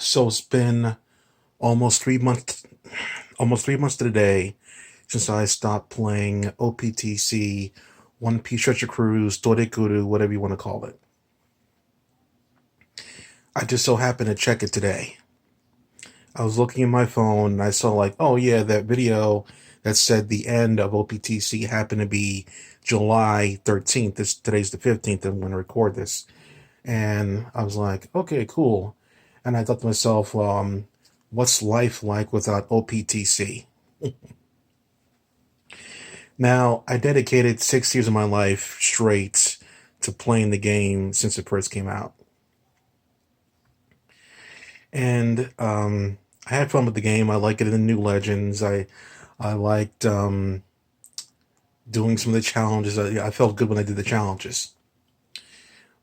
So it's been almost 3 months, almost 3 months to the day since I stopped playing OPTC, One Piece Treasure Cruise, Torekuru, whatever you want to call it. I just so happened to check it today. I was looking at my phone and I saw oh yeah, that video that said the end of OPTC happened to be July 13th. Today's the 15th. I'm going to record this. And I was like, okay, cool. And I thought to myself, what's life like without OPTC? Now, I dedicated 6 years of my life straight to playing the game since it first came out. And I had fun with the game. I like it in the new legends. I liked doing some of the challenges. I felt good when I did the challenges.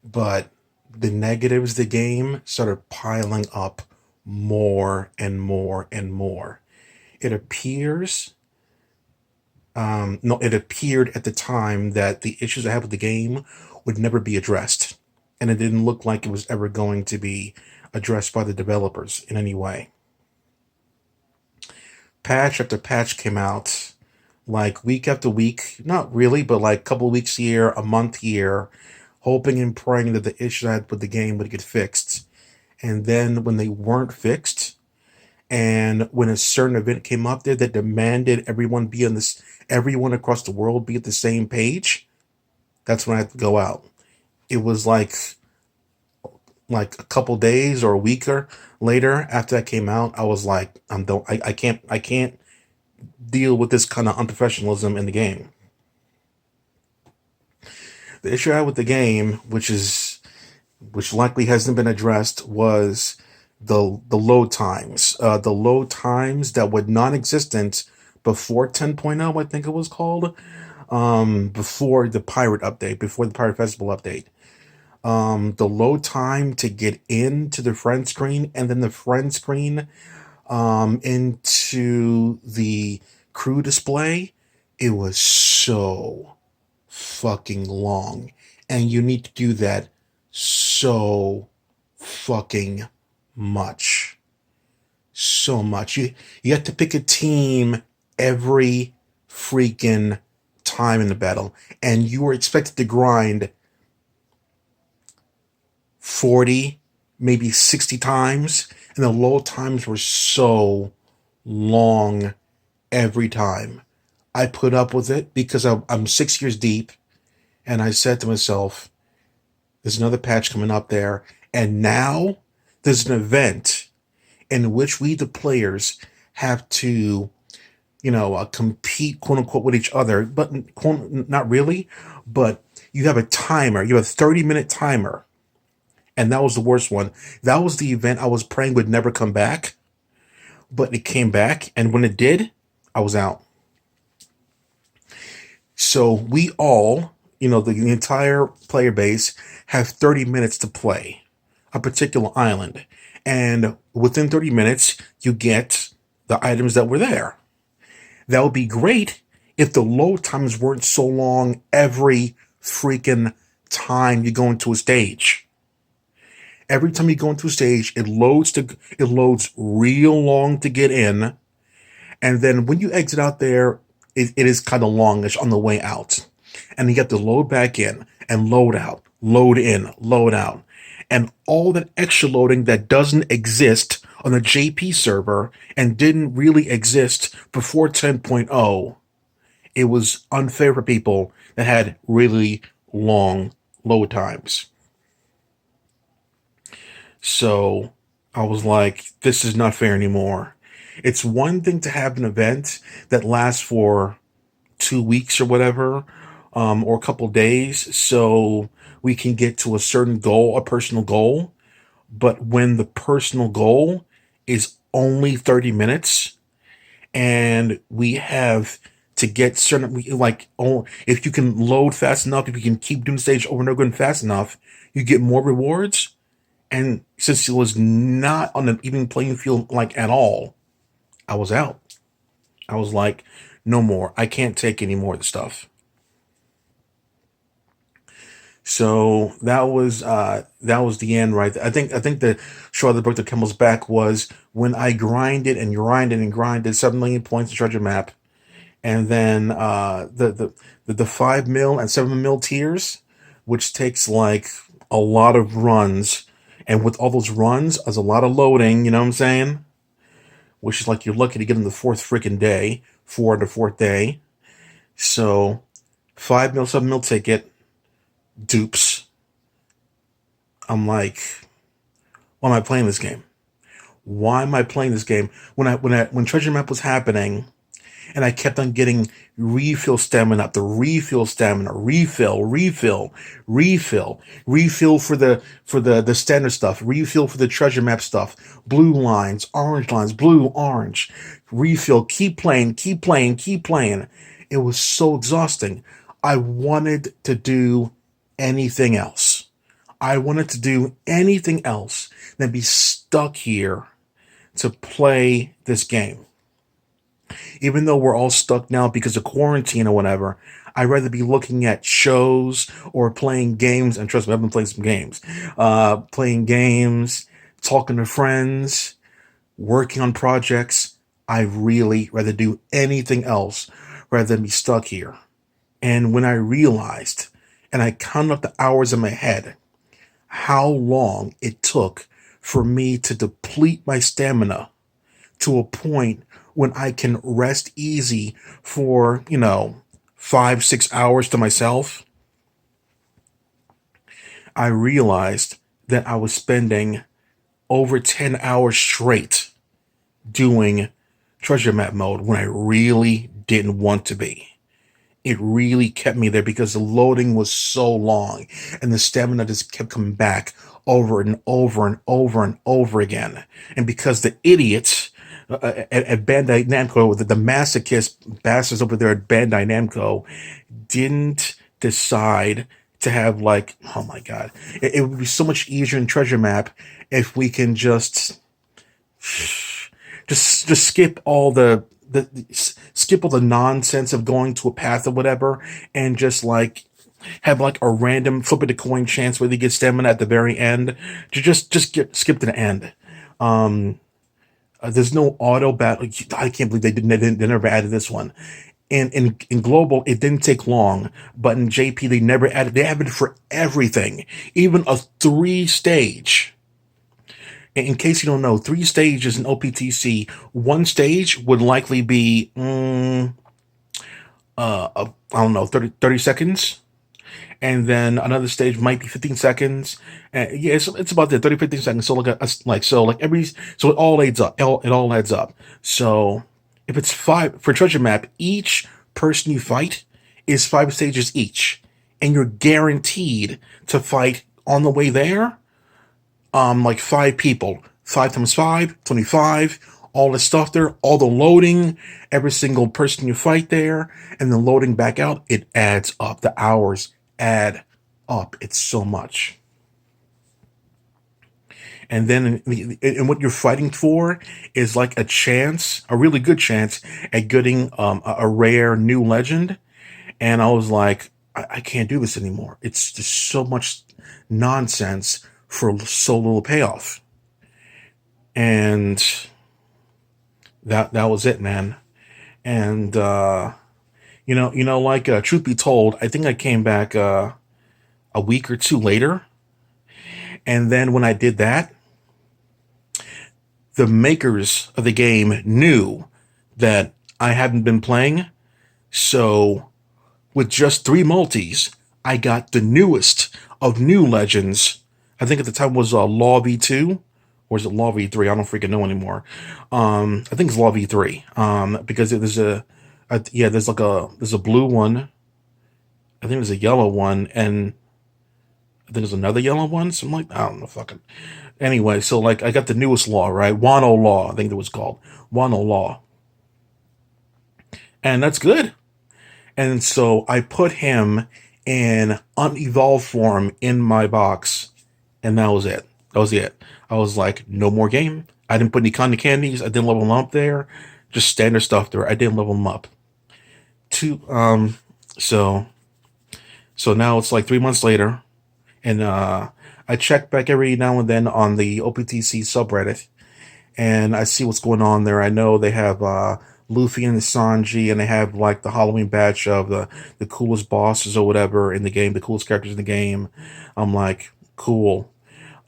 But the negatives of the game started piling up more and more and more. It appears, no, it appeared at the time that the issues I had with the game would never be addressed. And it didn't look like it was ever going to be addressed by the developers in any way. Patch after patch came out, like week after week, not really, but like a couple of weeks here, a month here, hoping and praying that the issues I had with the game would get fixed. And then when they weren't fixed, and when a certain event came up there that demanded everyone across the world be at the same page, that's when I had to go out. It was like a couple days or a week or later after that came out, I was like, I can't deal with this kind of unprofessionalism in the game. The issue I had with the game, which likely hasn't been addressed, was the load times. The load times that were non-existent before 10.0, I think it was called, before the Pirate update, before the Pirate Festival update. The load time to get into the friend screen and then the friend screen into the crew display, it was so fucking long. And you need to do that so fucking much. So much. You have to pick a team every freaking time in the battle. And you were expected to grind 40, maybe 60 times. And the load times were so long every time. I put up with it because I'm 6 years deep. And I said to myself, there's another patch coming up there. And now there's an event in which we, the players, have to, compete, quote unquote, with each other. But not really. But you have a timer. You have a 30-minute timer. And that was the worst one. That was the event I was praying would never come back. But it came back. And when it did, I was out. So we all, the entire player base, have 30 minutes to play a particular island. And within 30 minutes, you get the items that were there. That would be great if the load times weren't so long every freaking time you go into a stage. Every time you go into a stage, it loads real long to get in. And then when you exit out there, it is kind of longish on the way out. And you have to load back in and load out, load in, load out. And all that extra loading that doesn't exist on the JP server and didn't really exist before 10.0, it was unfair for people that had really long load times. So I was like, this is not fair anymore. It's one thing to have an event that lasts for 2 weeks or whatever, or a couple days, so we can get to a certain goal, a personal goal. But when the personal goal is only 30 minutes and we have to get if you can load fast enough, if you can keep doing the stage over and over again fast enough, you get more rewards. And since it was not on an even playing field at all, I was out. I was like, no more. I can't take any more of the stuff. So that was the end, right? I think the straw that broke the camel's back was when I grinded and grinded and grinded 7 million points in treasure map, and then the 5 mil and 7 mil tiers, which takes like a lot of runs, and with all those runs, there's a lot of loading. You know what I'm saying? Which is like you're lucky to get in the fourth freaking day, the fourth day. So 5 mil, 7 mil ticket dupes. I'm like, why am I playing this game? Why am I playing this game? When treasure map was happening, and I kept on getting refill stamina after refill stamina, refill for the standard stuff, refill for the treasure map stuff, blue lines, blue, orange, refill, keep playing, keep playing, keep playing. It was so exhausting. I wanted to do anything else. I wanted to do anything else than be stuck here to play this game. Even though we're all stuck now because of quarantine or whatever, I'd rather be looking at shows or playing games. And trust me, I've been playing some games. Playing games, talking to friends, working on projects. I really rather do anything else rather than be stuck here. And when I realized, and I counted up the hours in my head, how long it took for me to deplete my stamina to a point when I can rest easy for, 5, 6 hours to myself, I realized that I was spending over 10 hours straight doing treasure map mode when I really didn't want to be. It really kept me there because the loading was so long and the stamina just kept coming back over and over and over and over again. And because the idiots at Bandai Namco, the masochist bastards over there at Bandai Namco, didn't decide to have like, oh my god, it would be so much easier in Treasure Map if we can just skip all skip all the nonsense of going to a path or whatever, and just like have like a random flip of the coin chance where they get stamina at the very end. To skip to the end. There's no auto battle. I can't believe they never added this one. And in global, it didn't take long, but in JP they never added. They added it for everything, even a 3 stage. In case you don't know, 3 stages in OPTC. One stage would likely be, I don't know, 30 seconds. And then another stage might be 15 seconds. Yeah, it's about there, 30, 15 seconds. So so it all adds up. It all adds up. So if it's 5 for treasure map, each person you fight is 5 stages each. And you're guaranteed to fight on the way there, like 5 people. 5 times 5, 25, all the stuff there, all the loading, every single person you fight there, and then loading back out, it adds up. The hours add up. It's so much. And then and what you're fighting for is like a chance, a really good chance at getting a rare new legend. And I was like, I can't do this anymore. It's just so much nonsense for so little payoff. And that was it, man. And like truth be told, I think I came back a week or two later, and then when I did that, the makers of the game knew that I hadn't been playing, so with just 3 multis, I got the newest of new legends. I think at the time was Law V2, or is it Law V3? I don't freaking know anymore. I think it's Law V3. Because there's there's a blue one. I think there's a yellow one, and I think there's another yellow one. Something like, I don't know, fucking. Anyway, so like I got the newest law, right? Wano Law, I think it was called Wano Law, and that's good. And so I put him in unevolved form in my box, and that was it. That was it. I was like, no more game. I didn't put any kind of candies. I didn't level them up there. Just standard stuff there. I didn't level them up. So now it's like 3 months later. And I check back every now and then on the OPTC subreddit, and I see what's going on there. I know they have Luffy and Sanji, and they have like the Halloween batch of the coolest bosses or whatever in the game, the coolest characters in the game. I'm like, cool.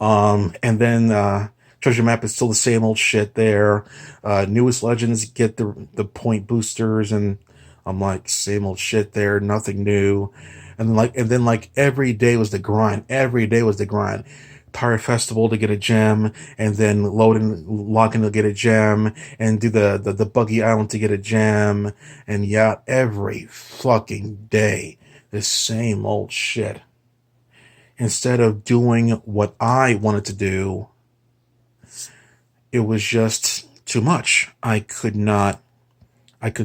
And then treasure map is still the same old shit there. Newest legends get the point boosters, and I'm like, same old shit there, nothing new. And then every day was the grind. Every day was the grind. Pyre Festival to get a gem, and then log in to get a gem, and do the Buggy Island to get a gem, and yeah, every fucking day, the same old shit. Instead of doing what I wanted to do, it was just too much. I couldn't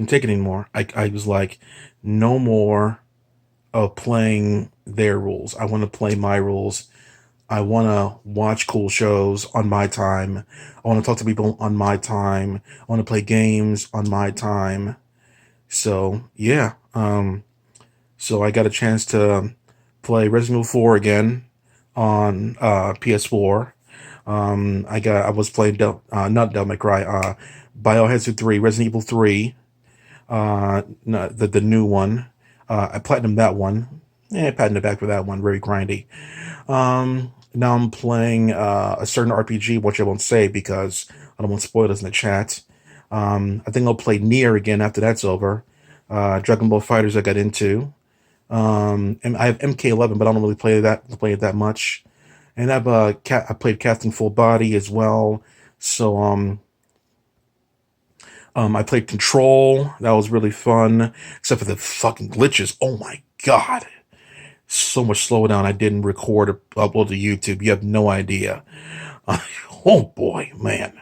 take it anymore. I was like, no more of playing their rules. I want to play my rules. I want to watch cool shows on my time. I want to talk to people on my time. I want to play games on my time. So, yeah. So I got a chance to play Resident Evil 4 again on PS4. I was playing not Devil May Cry, Biohazard 3, Resident Evil 3, no, the new one. I platinumed that one. Patting it back for that one. Very grindy. Now I'm playing a certain RPG, which I won't say because I don't want spoilers in the chat. I think I'll play Nier again after that's over. Dragon Ball Fighters I got into. And I have MK11, but I don't really play it that much. And I played Captain Full Body as well. So I played Control. That was really fun, except for the fucking glitches. Oh my god, so much slowdown. I didn't record or upload to YouTube. You have no idea. Oh boy, man.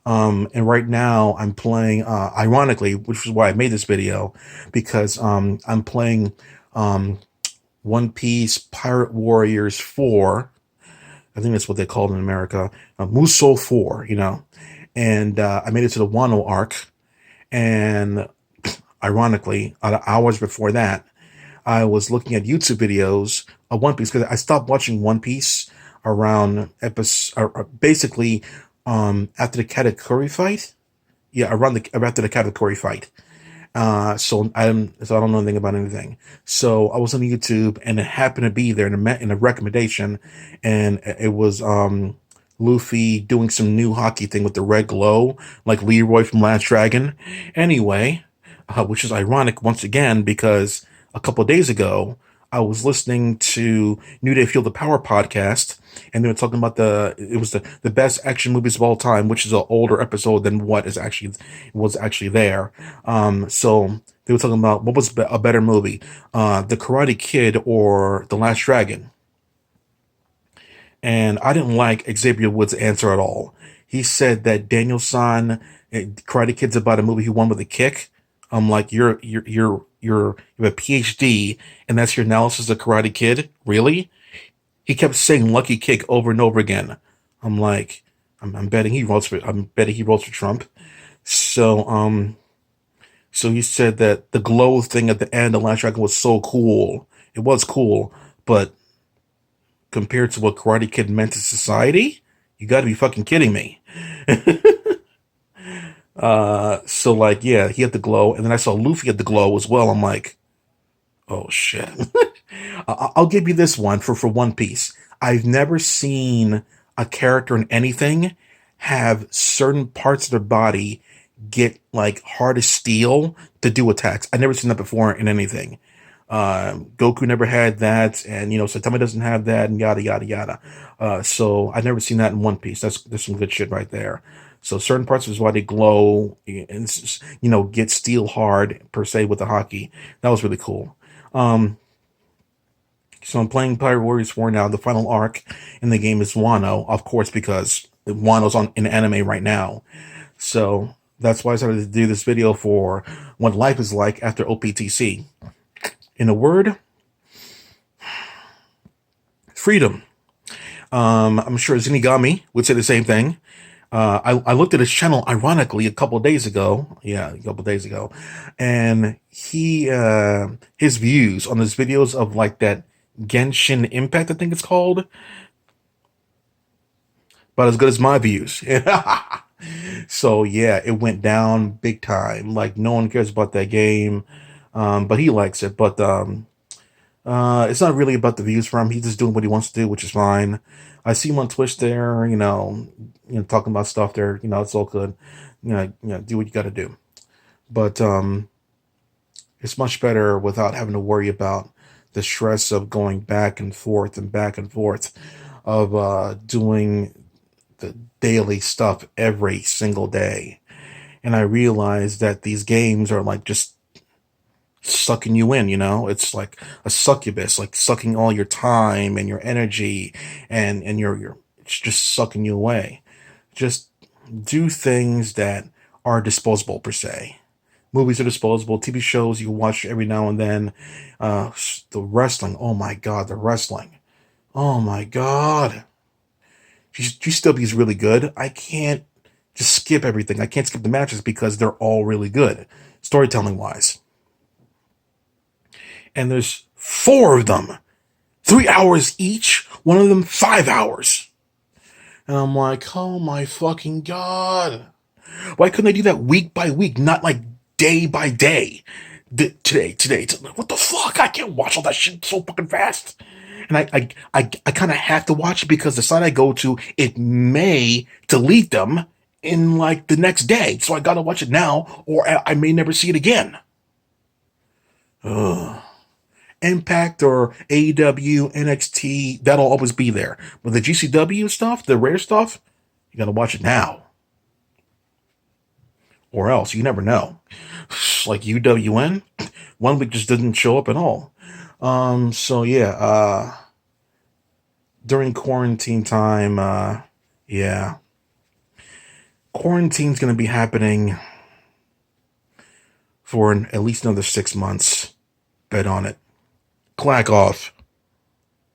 And right now I'm playing, ironically, which is why I made this video, because I'm playing One Piece Pirate Warriors 4. I think that's what they called it in America. Muso 4, And I made it to the Wano arc. And ironically, hours before that, I was looking at YouTube videos of One Piece, because I stopped watching One Piece around basically after the Katakuri fight. Yeah, after the Katakuri fight. So I don't know anything about anything. So I was on YouTube, and it happened to be there in a recommendation, and it was Luffy doing some new hockey thing with the red glow, like Leroy from Last Dragon. Anyway, which is ironic once again, because a couple of days ago I was listening to New Day Feel the Power podcast, and they were talking about it was the best action movies of all time, which is an older episode than what was actually there. So they were talking about what was a better movie, The Karate Kid or The Last Dragon. And I didn't like Xavier Woods' answer at all. He said that Daniel-san, Karate Kid's about a movie he won with a kick. I'm like, you have a PhD, and that's your analysis of Karate Kid? Really? He kept saying "lucky kick" over and over again. I'm like, I'm betting he votes for Trump. So he said that the glow thing at the end of Last Dragon was so cool. It was cool, but compared to what Karate Kid meant to society, you got to be fucking kidding me. So like, yeah, he had the glow, and then I saw Luffy had the glow as well. I'm like, oh shit. I'll give you this one for One Piece. I've never seen a character in anything have certain parts of their body get like hard as steel to do attacks. I've never seen that before in anything. Goku never had that, and Saitama doesn't have that, and yada yada yada. So I've never seen that in One Piece. There's some good shit right there. So certain parts of his body glow and get steel hard per se with the hockey. That was really cool. So I'm playing Pirate Warriors 4 now. The final arc in the game is Wano, of course, because Wano's in anime right now. So that's why I started to do this video for what life is like after OPTC. In a word, freedom. I'm sure Zinigami would say the same thing. I looked at his channel ironically a couple of days ago. Yeah, a couple of days ago. And his views on his videos of like that Genshin Impact, I think it's called. About as good as my views. So yeah, it went down big time. Like no one cares about that game, but he likes it. But it's not really about the views for him. He's just doing what he wants to do, which is fine. I see him on Twitch there, talking about stuff there. It's all good. Do what you got to do. But it's much better without having to worry about the stress of going back and forth of doing the daily stuff every single day. And I realized that these games are like just sucking you in, it's like a succubus, like sucking all your time and your energy, and your it's just sucking you away. Just do things that are disposable per se. Movies are disposable. TV shows you watch every now and then. The wrestling, oh my god, the wrestling, oh my god, GCW is really good. I can't just skip everything. I can't skip the matches because they're all really good, storytelling wise. And there's 4 of them, 3 hours each, one of them 5 hours. And I'm like, oh my fucking god. Why couldn't they do that week by week, not like day by day? Today. What the fuck? I can't watch all that shit so fucking fast. And I kind of have to watch it because the site I go to, it may delete them in like the next day. So I gotta watch it now, or I may never see it again. Ugh. Impact or AEW, NXT, that'll always be there. But the GCW stuff, the rare stuff, you gotta watch it now. Or else, you never know. Like UWN, one week just didn't show up at all. So yeah, during quarantine time, yeah. Quarantine's gonna be happening for at least another 6 months. Bet on it. Clack off.